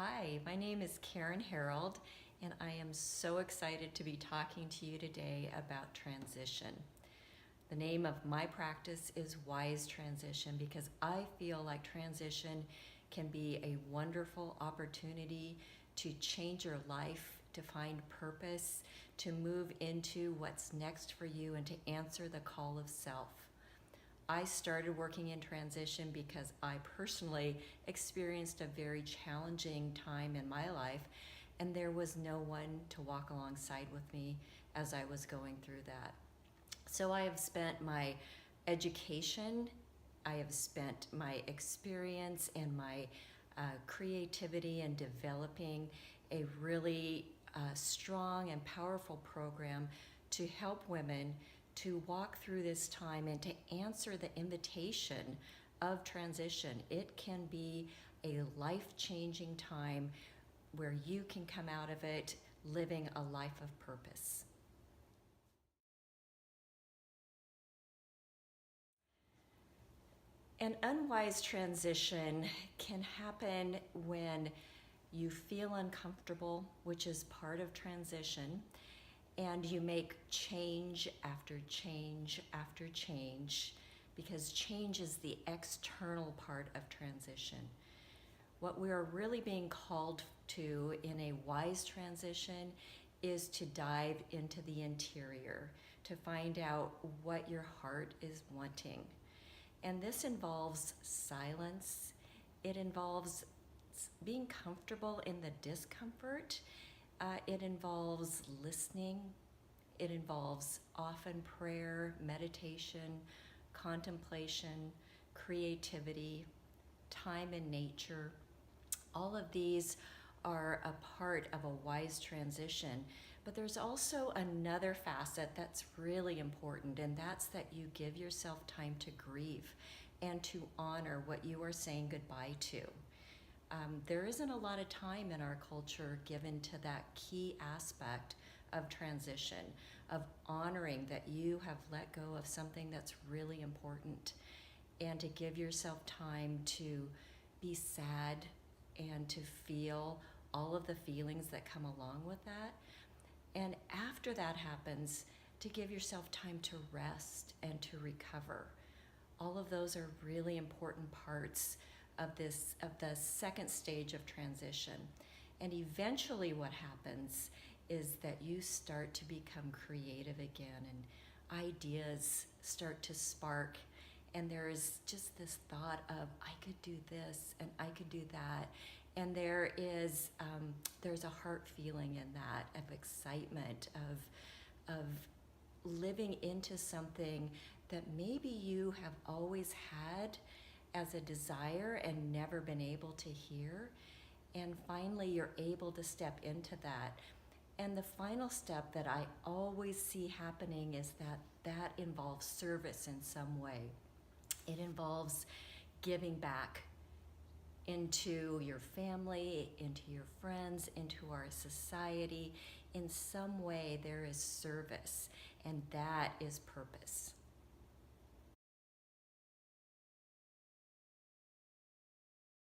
Hi, my name is Karen Herold, and I am so excited to be talking to you today about transition. The name of my practice is Wise Transition because I feel like transition can be a wonderful opportunity to change your life, to find purpose, to move into what's next for you, and to answer the call of self. I started working in transition because I personally experienced a very challenging time in my life, and there was no one to walk alongside with me as I was going through that. So I have spent my education, I have spent my experience and my creativity in developing a really strong and powerful program to help women to walk through this time and to answer the invitation of transition. It can be a life-changing time where you can come out of it living a life of purpose. An unwise transition can happen when you feel uncomfortable, which is part of transition, and you make change after change after change, because change is the external part of transition. What we are really being called to in a wise transition is to dive into the interior, to find out what your heart is wanting. And this involves silence. It involves being comfortable in the discomfort. It involves listening. It involves often prayer, meditation, contemplation, creativity, time in nature. All of these are a part of a wise transition. But there's also another facet that's really important, and that's that you give yourself time to grieve and to honor what you are saying goodbye to. There isn't a lot of time in our culture given to that key aspect of transition, of honoring that you have let go of something that's really important, and to give yourself time to be sad and to feel all of the feelings that come along with that. And after that happens, to give yourself time to rest and to recover. All of those are really important parts of the second stage of transition. And eventually what happens is that you start to become creative again, and ideas start to spark, and there is just this thought of, I could do this and I could do that. And there's a heart feeling in that, of excitement, of living into something that maybe you have always had as a desire and never been able to hear. And finally, you're able to step into that. And the final step that I always see happening is that involves service in some way. It involves giving back into your family, into your friends, into our society. In some way, there is service, and that is purpose.